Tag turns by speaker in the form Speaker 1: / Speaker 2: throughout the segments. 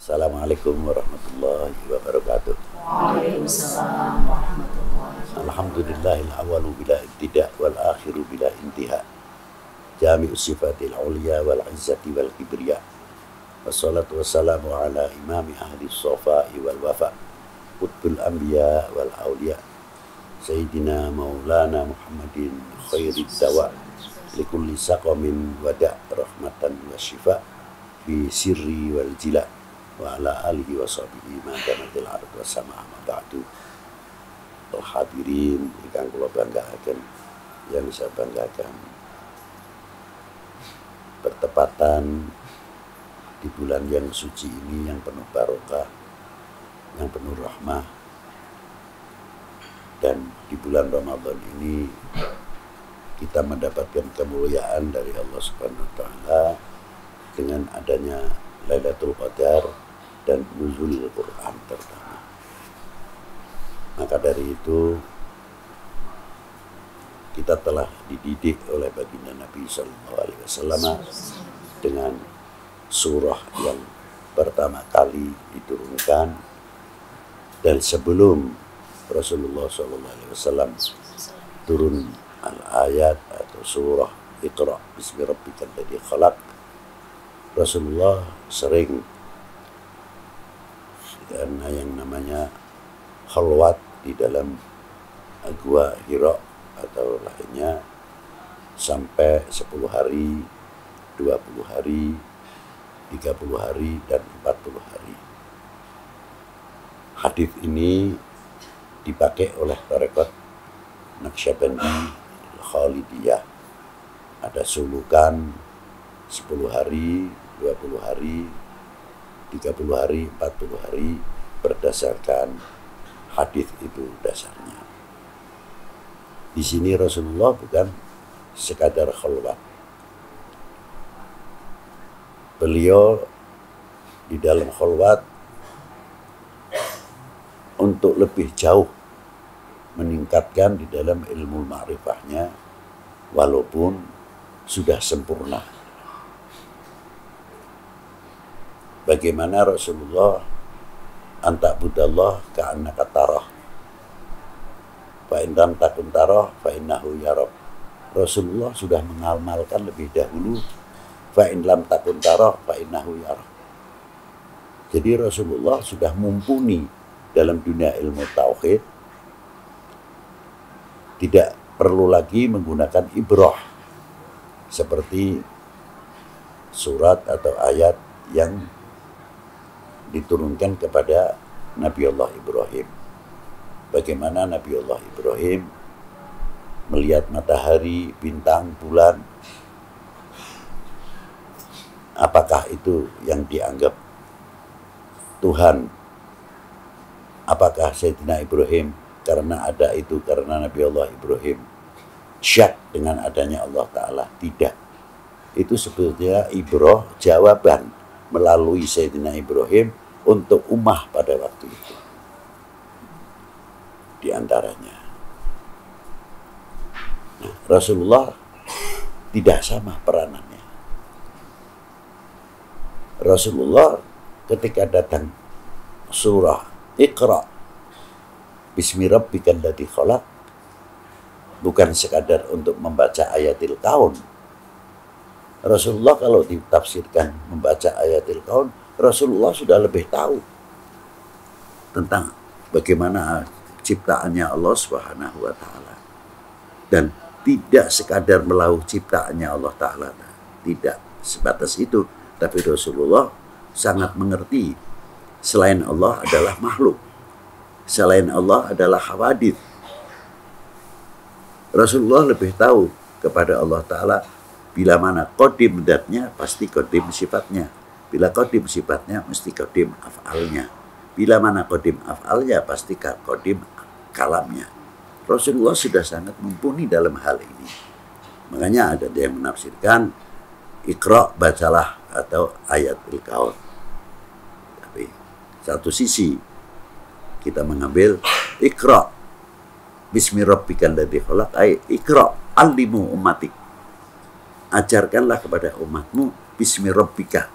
Speaker 1: Assalamualaikum warahmatullahi wabarakatuh.
Speaker 2: Waalaikumsalam warahmatullahi wabarakatuh.
Speaker 1: Alhamdulillahil awalu bila ibtida' wal akhiru bila intiha. Jami'us sifatil ulia wal izzati wal kibriya. Wassalatu wassalamu ala imami ahli sofai wal wafa. Qutbul anbiya wal awliya. Sayyidina maulana Muhammadin khairid dawa. Likulli saqamin wada' rahmatan wa syifa. Fi sirri wal jila. Wa ala alihi wa sahbihi ma damatil ard wa sama ma ba'du. Al-hadirin ingkang kula banggaken, yang saya banggakan, bertepatan di bulan yang suci ini, yang penuh barokah, yang penuh rahmah, dan di bulan Ramadan ini kita mendapatkan kemuliaan dari Allah Subhanahu wa taala dengan adanya Lailatul Qadar dan nuzulul Quran terutama. Maka dari itu kita telah dididik oleh baginda Nabi Sallallahu Alaihi Wasallam dengan surah yang pertama kali diturunkan, dan sebelum Rasulullah Sallallahu Alaihi Wasallam turun al-ayat atau surah Iqra bismi rabbikal ladzi khalaq, Rasulullah sering karena yang namanya khalwat di dalam gua Hira atau lainnya sampai 10 hari, 20 hari, 30 hari, dan 40 hari. Hadis ini dipakai oleh tarekat Naqsyabandi Khalidiyah. Ada sulukan 10 hari, 20 hari, 30 hari, 40 hari, berdasarkan hadis itu dasarnya. Di sini Rasulullah bukan sekadar khalwat. Beliau di dalam khalwat untuk lebih jauh meningkatkan di dalam ilmu ma'rifahnya, walaupun sudah sempurna. Bagaimana Rasulullah anta budallah ka'annaka tarah, fa in lam takun tarah fa innahu yarab. Rasulullah sudah mengamalkan lebih dahulu fa in lam takun tarah fa innahu yarab. Jadi Rasulullah sudah mumpuni dalam dunia ilmu tauhid, tidak perlu lagi menggunakan ibrah seperti surat atau ayat yang diturunkan kepada Nabi Allah Ibrahim. Bagaimana Nabi Allah Ibrahim melihat matahari, bintang, bulan, apakah itu yang dianggap Tuhan? Apakah Sayyidina Ibrahim karena ada itu, karena Nabi Allah Ibrahim syak dengan adanya Allah Ta'ala? Tidak. Itu sebetulnya ibrah, jawaban melalui Sayyidina Ibrahim untuk ummah pada waktu itu. Di antaranya, nah, Rasulullah tidak sama peranannya. Rasulullah ketika datang surah Iqra bismi rabbikal ladzi khalaq, bukan sekadar untuk membaca ayatil kaun. Rasulullah kalau ditafsirkan membaca ayatil kaun, Rasulullah sudah lebih tahu tentang bagaimana ciptaannya Allah Subhanahu wa taala. Dan tidak sekadar melau ciptaannya Allah Ta'ala, tidak sebatas itu, tapi Rasulullah sangat mengerti selain Allah adalah makhluk, selain Allah adalah hawadits. Rasulullah lebih tahu kepada Allah Ta'ala, bila mana qadim datnya pasti qadim sifatnya, bila qadim sifatnya mesti qadim af'alnya, bila mana qadim af'alnya pasti qadim kalamnya. Rasulullah sudah sangat mumpuni dalam hal ini. Makanya ada yang menafsirkan Iqra, bacalah, atau ayatul kaun. Tapi satu sisi kita mengambil Iqra bismi rabbikal ladzi khalaq, ay Iqra alimu ummatik, ajarkanlah kepada umatmu bismi rabbika,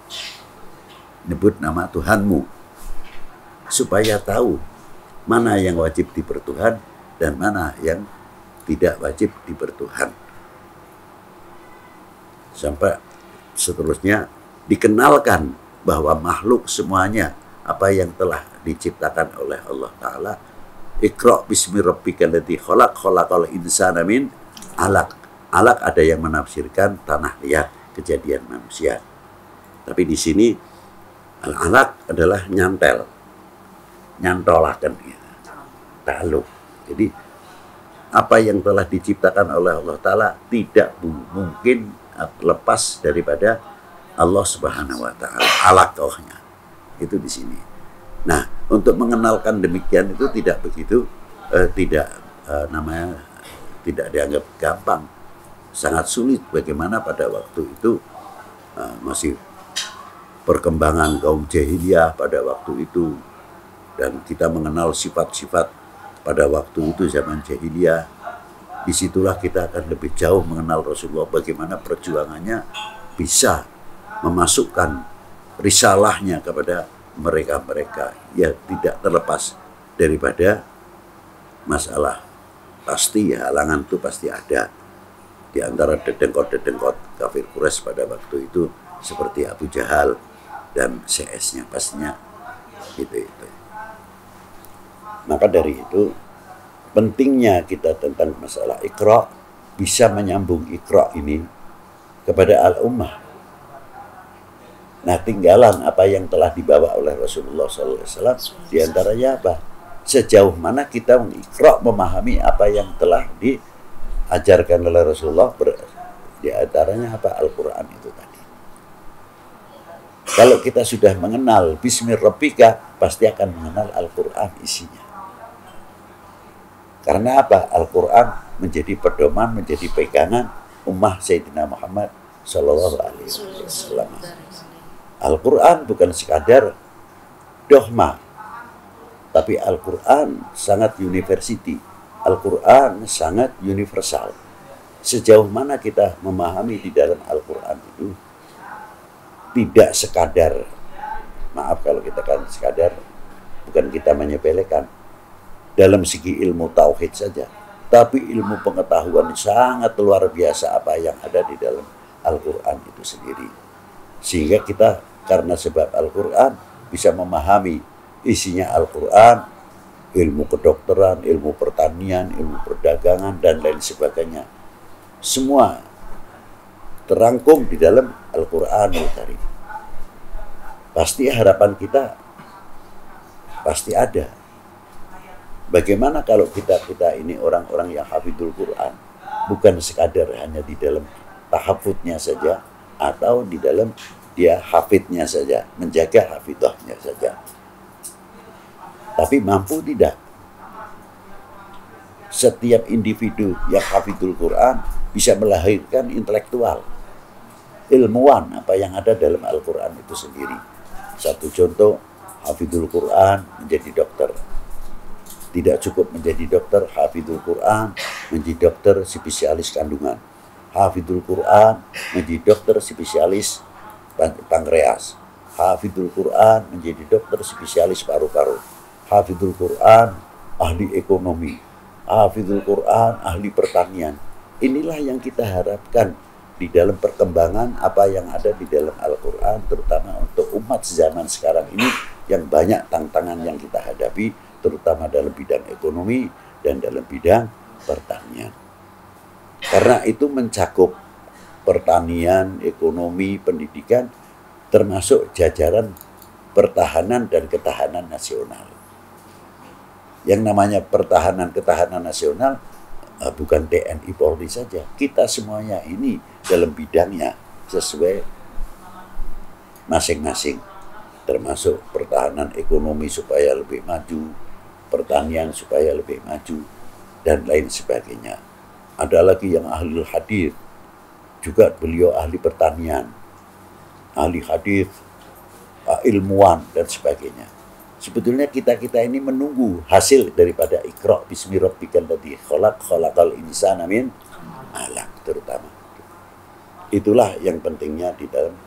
Speaker 1: nyebut nama Tuhanmu, supaya tahu mana yang wajib dipertuhan dan mana yang tidak wajib dipertuhan. Sampai seterusnya dikenalkan bahwa makhluk semuanya apa yang telah diciptakan oleh Allah Ta'ala. Iqra' bismi rabbikal ladzi khalaq, khalaqal insana min 'alaq. Alaq ada yang menafsirkan tanah liat, kejadian manusia. Tapi di sini al-alaq adalah nyantel, nyantolakan, ta'alluq. Jadi apa yang telah diciptakan oleh Allah Ta'ala tidak mungkin lepas daripada Allah Subhanahu wa Ta'ala. Alaqohnya itu di sini. Nah, untuk mengenalkan demikian itu tidak begitu, tidak dianggap gampang, sangat sulit. Bagaimana pada waktu itu masih perkembangan kaum jahiliyah pada waktu itu, dan kita mengenal sifat-sifat pada waktu itu zaman jahiliyah. Disitulah kita akan lebih jauh mengenal Rasulullah, bagaimana perjuangannya bisa memasukkan risalahnya kepada mereka-mereka yang tidak terlepas daripada masalah. Pasti halangan itu pasti ada di antara dedengkot-dedengkot kafir Quraisy pada waktu itu, seperti Abu Jahal dan CS-nya pastinya itu. Maka dari itu pentingnya kita tentang masalah Iqra, bisa menyambung Iqra ini kepada al-ummah. Nah, tinggalan apa yang telah dibawa oleh Rasulullah SAW, diantaranya apa? Sejauh mana kita Iqra memahami apa yang telah diajarkan oleh Rasulullah, diantaranya apa? Al-Quran itu tadi. Kalau kita sudah mengenal Bismi Rabbika, pasti akan mengenal Al-Quran isinya. Karena apa? Al-Quran menjadi pedoman, menjadi pegangan ummah Sayyidina Muhammad Sallallahu Alaihi Wasallam. Al-Quran bukan sekadar dogma, tapi Al-Quran sangat university. Al-Quran sangat universal. Sejauh mana kita memahami di dalam Al-Quran itu, tidak sekadar, maaf kalau kita kan sekadar, bukan kita menyepelekan dalam segi ilmu tauhid saja, tapi ilmu pengetahuan sangat luar biasa apa yang ada di dalam Al-Quran itu sendiri. Sehingga kita karena sebab Al-Quran bisa memahami isinya Al-Quran, ilmu kedokteran, ilmu pertanian, ilmu perdagangan, dan lain sebagainya. Semua terangkum di dalam Al-Quranul Karim. Pasti harapan kita pasti ada. Bagaimana kalau kita ini orang-orang yang hafidul Quran, bukan sekadar hanya di dalam tahafudnya saja, atau di dalam dia hafidnya saja, menjaga hafidahnya saja, tapi mampu tidak? Setiap individu yang hafidul Quran bisa melahirkan intelektual, ilmuwan apa yang ada dalam Al-Quran itu sendiri. Satu contoh, hafidul Quran menjadi dokter. Tidak cukup menjadi dokter, hafidul Quran menjadi dokter spesialis kandungan. Hafidul Quran menjadi dokter spesialis pankreas. Hafidul Quran menjadi dokter spesialis paru-paru. Hafidul Quran ahli ekonomi. Hafidul Quran ahli pertanian. Inilah yang kita harapkan di dalam perkembangan apa yang ada di dalam Al-Quran, terutama untuk umat zaman sekarang ini yang banyak tantangan yang kita hadapi, terutama dalam bidang ekonomi dan dalam bidang pertanian. Karena itu mencakup pertanian, ekonomi, pendidikan, termasuk jajaran pertahanan dan ketahanan nasional. Yang namanya pertahanan ketahanan nasional bukan TNI Polri saja. Kita semuanya ini dalam bidangnya sesuai masing-masing. Termasuk pertahanan ekonomi supaya lebih maju, pertanian supaya lebih maju, dan lain sebagainya. Ada lagi yang ahli hadis, juga beliau ahli pertanian, ahli hadis, ilmuwan, dan sebagainya. Sebetulnya kita ini menunggu hasil daripada Iqra' bismi rabbikal ladzi khalaq, khalaqal insana min 'alaq terutama. Itulah yang pentingnya di dalam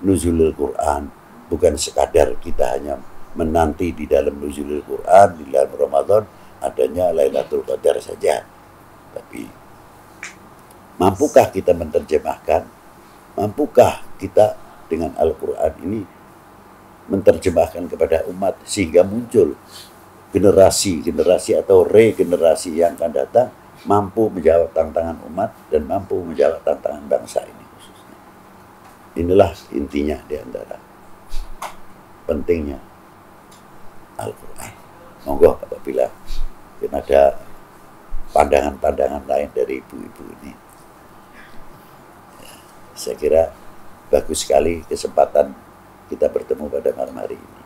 Speaker 1: nuzulul Quran, bukan sekadar kita hanya menanti di dalam nuzulul Quran, di dalam Ramadan adanya Lailatul Qadar saja. Tapi mampukah kita menerjemahkan? Mampukah kita dengan Al-Quran ini menerjemahkan kepada umat sehingga muncul generasi-generasi atau regenerasi yang akan datang mampu menjawab tantangan umat dan mampu menjawab tantangan bangsa ini khususnya. Inilah intinya di antara pentingnya Al-Quran. Monggo apabila ada pandangan-pandangan lain dari ibu-ibu ini. Ya, saya kira bagus sekali kesempatan kita bertemu pada malam hari ini.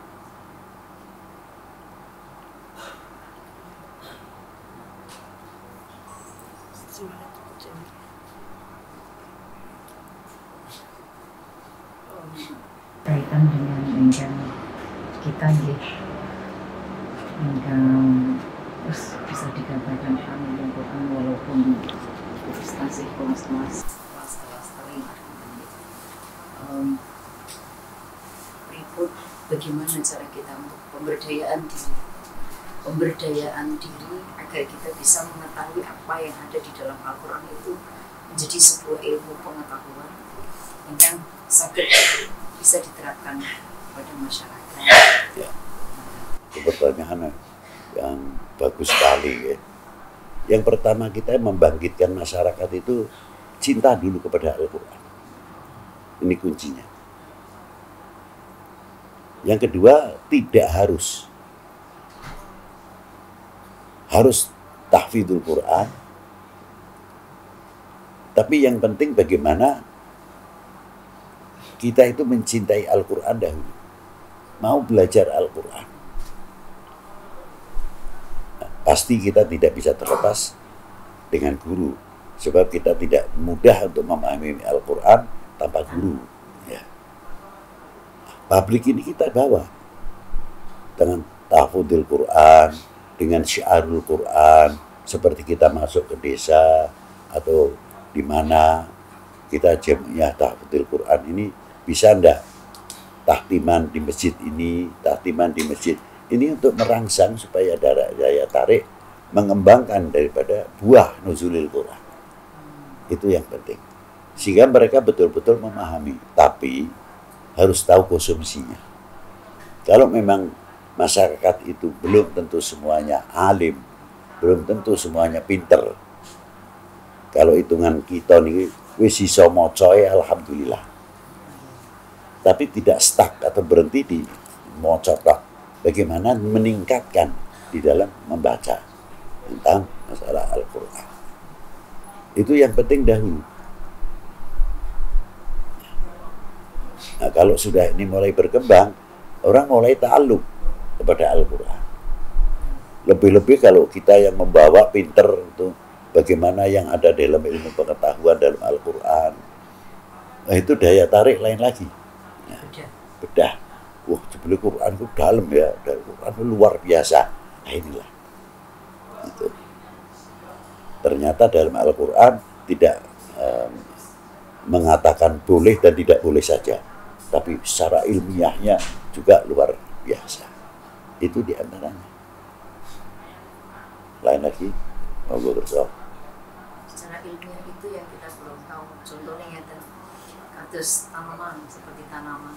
Speaker 2: Kaitan dengan enggan kita ya, enggan terus bisa dikatakan hamil Quran walaupun frustasi kelas-kelas lain. Berikut bagaimana cara kita untuk pemberdayaan diri agar kita bisa mengetahui apa yang ada di dalam Al-Quran itu menjadi sebuah ilmu pengetahuan yang sangat bisa diterapkan pada masyarakat.
Speaker 1: Ya, itu pertanyaan yang bagus sekali ya. Yang pertama kita membangkitkan masyarakat itu cinta dulu kepada Al-Quran. Ini kuncinya. Yang kedua, tidak harus tahfidzul Quran. Tapi yang penting bagaimana kita itu mencintai Al-Quran dahulu. Mau belajar Al-Quran. Nah, pasti kita tidak bisa terlepas dengan guru. Sebab kita tidak mudah untuk memahami Al-Quran tanpa guru. Ya. Publik ini kita bawa dengan tahfidzul Quran, dengan syiarul Quran, seperti kita masuk ke desa atau di mana kita jamiah tahfidzul Quran ini, bisa enggak tahtiman di masjid ini, tahtiman di masjid ini untuk merangsang supaya daya tarik mengembangkan daripada buah nuzulil Quran. Itu yang penting. Sehingga mereka betul-betul memahami, tapi harus tahu konsumsinya. Kalau memang masyarakat itu belum tentu semuanya alim, belum tentu semuanya pinter. Kalau hitungan kita nih wis iso maca alhamdulillah. Tapi tidak stuck atau berhenti di maca tok. Bagaimana meningkatkan di dalam membaca tentang masalah Al-Quran. Itu yang penting dahulu. Nah, kalau sudah ini mulai berkembang, orang mulai ta'alluq kepada Al-Quran. Lebih-lebih kalau kita yang membawa pinter itu bagaimana yang ada dalam ilmu pengetahuan dalam Al-Quran. Nah, itu daya tarik lain lagi. Ya, bedah. Wah, sebelum Quran itu dalam ya, Quran itu luar biasa. Nah, inilah. Itu. Ternyata dalam Al-Quran tidak mengatakan boleh dan tidak boleh saja. Tapi secara ilmiahnya juga luar biasa. Itu di antaranya. Lain lagi, mau gue bersoal.
Speaker 2: Secara ilmiah itu yang kita belum tahu. Contohnya ya, kados tanaman, seperti tanaman.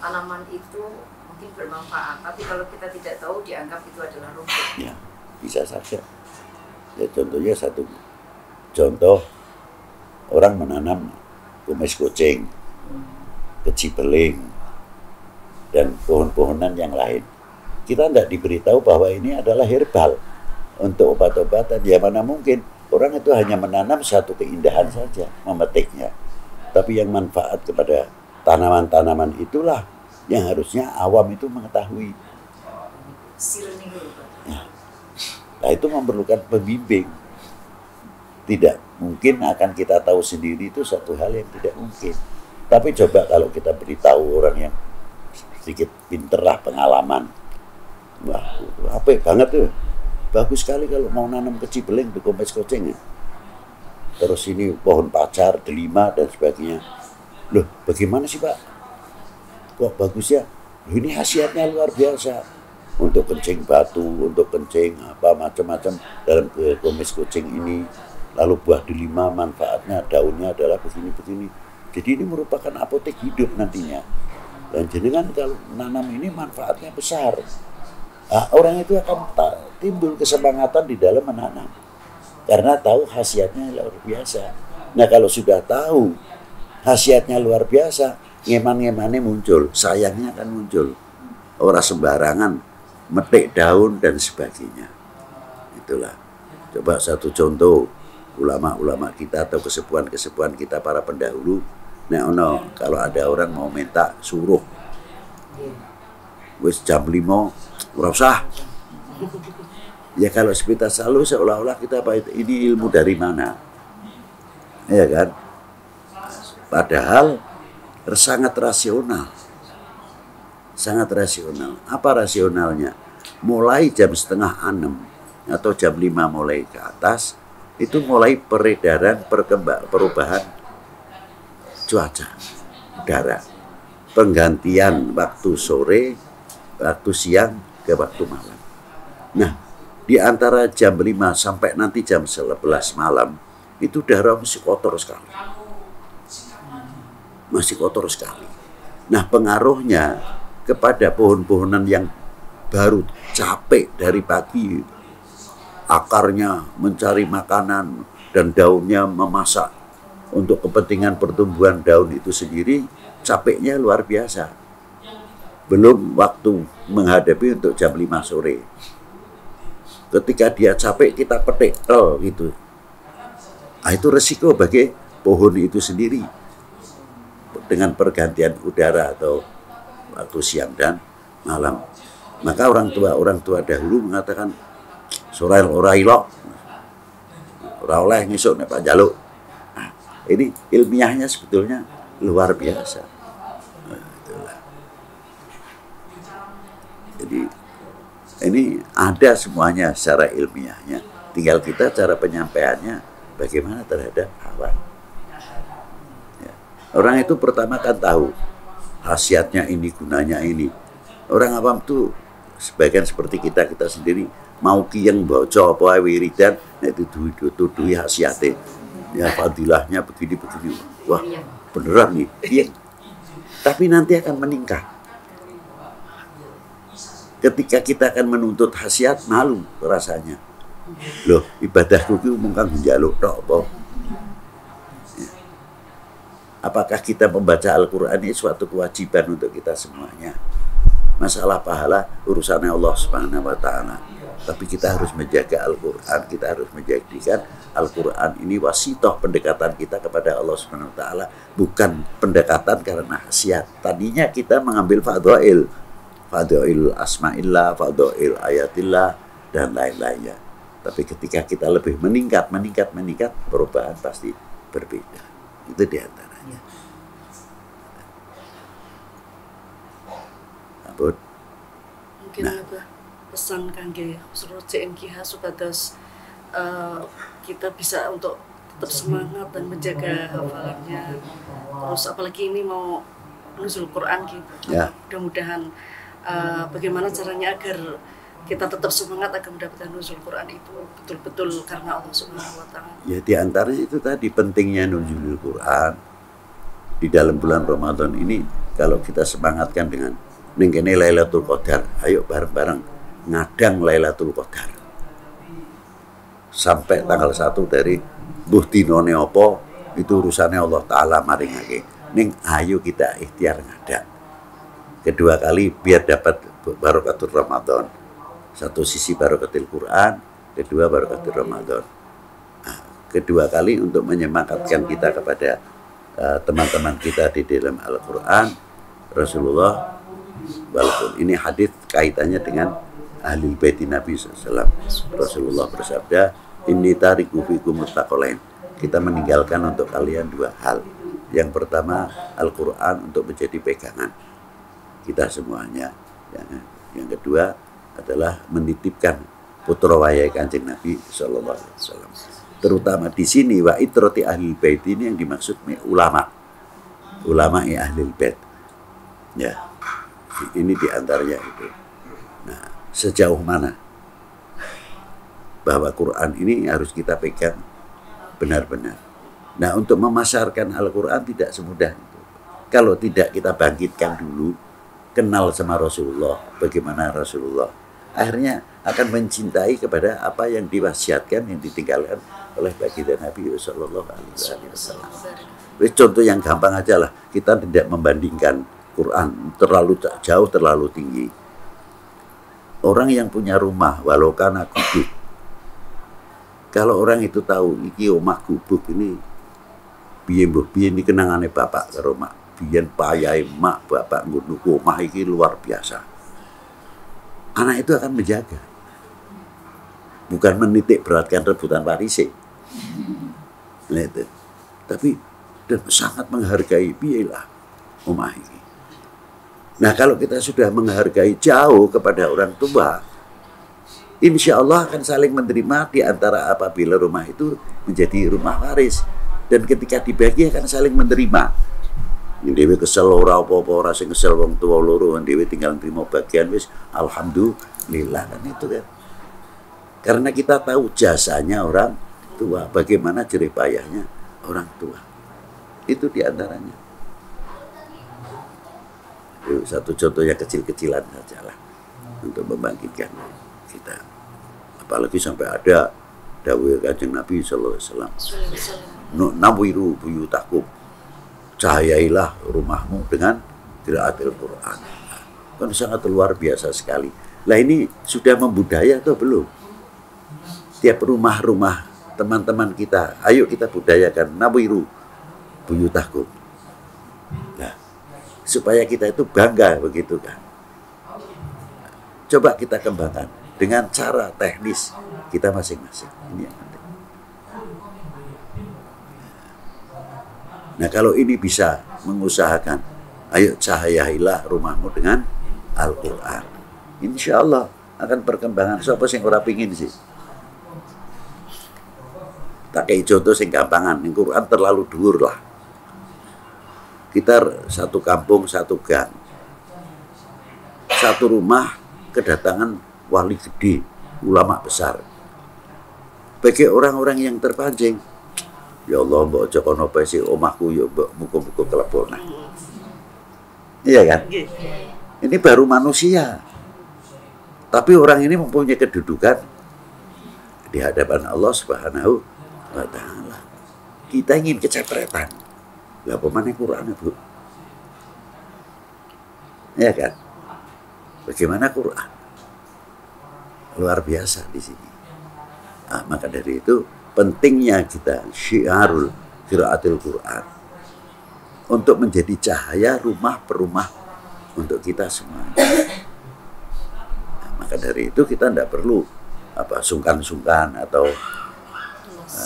Speaker 2: Tanaman itu mungkin bermanfaat, tapi kalau kita tidak tahu dianggap itu adalah rumput.
Speaker 1: Ya, bisa saja. Ya, contohnya satu contoh orang menanam kumis kucing, kecibeling, dan pohon-pohonan yang lain. Kita tidak diberitahu bahwa ini adalah herbal untuk obat-obatan. Ya mana mungkin orang itu hanya menanam satu keindahan saja, memetiknya. Tapi yang manfaat kepada tanaman-tanaman itulah yang harusnya awam itu mengetahui. Ya. Nah, itu memerlukan pembimbing. Tidak mungkin akan kita tahu sendiri, itu satu hal yang tidak mungkin. Tapi coba kalau kita beritahu orang yang sedikit pinter lah, pengalaman. Wah, apa banget tuh. Bagus sekali kalau mau nanam kecibeling di kompes kucing ya. Terus ini pohon pacar, delima dan sebagainya. Loh, bagaimana sih Pak? Kok bagus ya? Ini khasiatnya luar biasa. Untuk kencing batu, untuk kencing apa macam-macam dalam kumis kucing ini. Lalu buah delima manfaatnya, daunnya adalah begini-begini. Jadi ini merupakan apotek hidup nantinya. Dan jenengan kalau nanam ini manfaatnya besar. Nah, orang itu akan timbul kesemangatan di dalam menanam. Karena tahu khasiatnya luar biasa. Nah kalau sudah tahu khasiatnya luar biasa, ngeman-ngemannya muncul, sayangnya akan muncul. Orang sembarangan metik daun dan sebagainya. Itulah. Coba satu contoh ulama-ulama kita atau kesepuhan-kesepuhan kita para pendahulu. Nah, kalau ada orang mau minta suruh, wis jam 5 ora usah. Ya kalau kita selalu seolah-olah kita ini ilmu dari mana? Ya kan? Padahal sangat rasional. Sangat rasional. Apa rasionalnya? Mulai jam 5:30 atau jam 5 mulai ke atas, itu mulai peredaran perubahan cuaca udara. Penggantian waktu sore, waktu siang ke waktu malam. Nah, di antara jam 5 sampai nanti jam 11 malam, itu udara masih kotor sekali. Masih kotor sekali. Nah, pengaruhnya kepada pohon-pohonan yang baru capek dari pagi, akarnya mencari makanan dan daunnya memasak untuk kepentingan pertumbuhan daun itu sendiri, capeknya luar biasa. Belum waktu menghadapi untuk jam 5 sore. Ketika dia capek kita petik gitu. Nah, itu resiko bagi pohon itu sendiri dengan pergantian udara atau waktu siang dan malam. Maka orang tua dahulu mengatakan sore ora ilok, ora oleh ngisuk nek Pak Jaluk. Nah, ini ilmiahnya sebetulnya luar biasa. Nah, itulah. Jadi ini ada semuanya secara ilmiahnya. Tinggal kita cara penyampaiannya bagaimana terhadap awam. Ya. Orang itu pertama kan tahu khasiatnya ini, gunanya ini. Orang awam tuh sebagian seperti kita sendiri mau kiyeng baca apa wiridan, nek dituduhi khasiate. Ya fadilahnya begini-begini. Wah, beneran nih. Iya. Tapi nanti akan meningkat. Ketika kita akan menuntut khasiat, malu rasanya. Loh, ibadahku ki mung kang njaluk tok apa? Apakah kita membaca Al-Quran ini suatu kewajiban untuk kita semuanya? Masalah pahala urusannya Allah Subhanahu wa Ta'ala. Tapi kita harus menjaga Al-Quran, kita harus menjadikan Al-Quran ini wasitoh pendekatan kita kepada Allah Subhanahu wa Ta'ala, bukan pendekatan karena khasiat. Tadinya kita mengambil fadhail asma'illah, fadhail ayatillah dan lain-lainnya. Tapi ketika kita lebih meningkat, perubahan pasti berbeda. Itu diantaranya. Abud.
Speaker 3: Mungkin ada pesan kangge seluruh CMKH supados kita bisa untuk tetap semangat dan menjaga hafalannya. Terus apalagi ini mau nuzul Quran gitu. Ya. Mudah-mudahan bagaimana caranya agar kita tetap semangat agar mendapatkan nuzul Quran itu betul-betul karena Allah Subhanahu wa Ta'ala. Ya,
Speaker 1: di antaranya itu tadi pentingnya nuzul Quran di dalam bulan Ramadan ini. Kalau kita semangatkan dengan nengkene Lailatul Qadar, ayo bareng-bareng ngadang Lailatul Qadar sampai tanggal 1 dari mbuh dinane apa itu urusannya Allah Ta'ala maringake. Ning ayo kita ikhtiar ngadang. Kedua kali biar dapat barakatul Ramadan. Satu sisi barakatul Quran, kedua barakatul Ramadan. Nah, kedua kali untuk menyemangatkan kita kepada teman-teman kita di dalam Al-Quran, Rasulullah, walaupun ini hadis kaitannya dengan ahli bait Nabi SAW. Rasulullah bersabda, inni tariku fikum muttaqalain. Kita meninggalkan untuk kalian dua hal. Yang pertama, Al-Quran untuk menjadi pegangan kita semuanya. Yang kedua adalah menitipkan putra wayai Kanjeng Nabi sallallahu alaihi wasallam. Terutama di sini wa itrati ahli bait ini yang dimaksud ulama. Ulama ahli bait. Ya. Ini diantaranya itu. Nah, sejauh mana bahwa Quran ini harus kita pegang benar-benar. Nah, untuk memasarkan Al-Quran tidak semudah itu. Kalau tidak kita bangkitkan dulu, kenal sama Rasulullah, bagaimana Rasulullah, akhirnya akan mencintai kepada apa yang diwasiatkan, yang ditinggalkan oleh baginda Nabi Sallallahu Alaihi Wasallam. Contoh yang gampang aja lah, kita tidak membandingkan Quran terlalu jauh, terlalu tinggi. Orang yang punya rumah, walau kana gubuk, kalau orang itu tahu iki omah gubuk ini, biyen ini kenangane bapak karo mak, biyen payahe mak bapak nuku omah iki luar biasa. Anak itu akan menjaga, bukan menitik beratkan rebutan warise. Nah, itu. Tapi dan sangat menghargai piyelah omah iki. Nah, kalau kita sudah menghargai jauh kepada orang tua, insya Allah akan saling menerima di antara apabila rumah itu menjadi rumah waris. Dan ketika dibagi akan saling menerima. Yang dewe kesel ora apa-apa, ora sing kesel wong tua loro, dewe tinggal terima bagian wis alhamdulillah kan itu kan. Karena kita tahu jasanya orang tua, bagaimana jerih payahnya orang tua. Itu diantaranya. Satu contoh yang kecil-kecilan saja lah untuk membangkitkan kita. Apalagi sampai ada dawuh Kanjeng Nabi sallallahu alaihi wasallam. Nawiru buyutakum. Cahayailah rumahmu dengan qiraatil Quran. Kan sangat luar biasa sekali. Lah ini sudah membudaya atau belum? Tiap rumah-rumah teman-teman kita, ayo kita budayakan nawiru buyutakum. Nah, supaya kita itu bangga begitu kan. Coba kita kembangkan dengan cara teknis kita masing-masing. Ini yang penting. Nah, kalau ini bisa mengusahakan, ayo cahayailah rumahmu dengan Al-Quran. Insya Allah akan perkembangan. Siapa sing ora pingin sih? Tak kayak contoh sing gampangan, Al-Quran terlalu dhuwur lah. Kita satu kampung, satu gang, satu rumah kedatangan wali gede, ulama besar. Bagi orang-orang yang terpancing, ya Allah, mbok aja kono bae sih omahku, ya mbok muga-muga kelepon. Iya kan? Ini baru manusia. Tapi orang ini mempunyai kedudukan di hadapan Allah Subhanahu wa Ta'ala. Kita ingin kecepretan. Lah pemane Quran, Bu? Ya kan? Bagaimana Quran? Luar biasa di sini. Nah, maka dari itu pentingnya kita syiarul qiraatil Quran untuk menjadi cahaya rumah per rumah untuk kita semua. Nah, maka dari itu kita tidak perlu sungkan-sungkan atau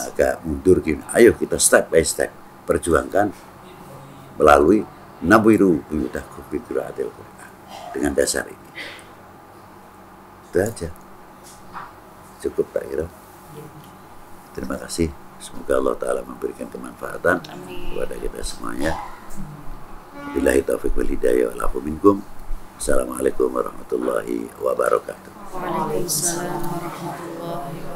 Speaker 1: agak mundur gini. Ayo kita step by step perjuangkan melalui nawiru buyutakum bi qiraatil Quran dengan dasar ini. Itu aja. Cukup tak kira. Terima kasih. Semoga Allah Ta'ala memberikan kemanfaatan kepada kita semuanya. Billahi taufiq wal hidayah wal afu minkum. Assalamualaikum warahmatullahi wabarakatuh.
Speaker 3: Waalaikumsalam warahmatullahi wabarakatuh.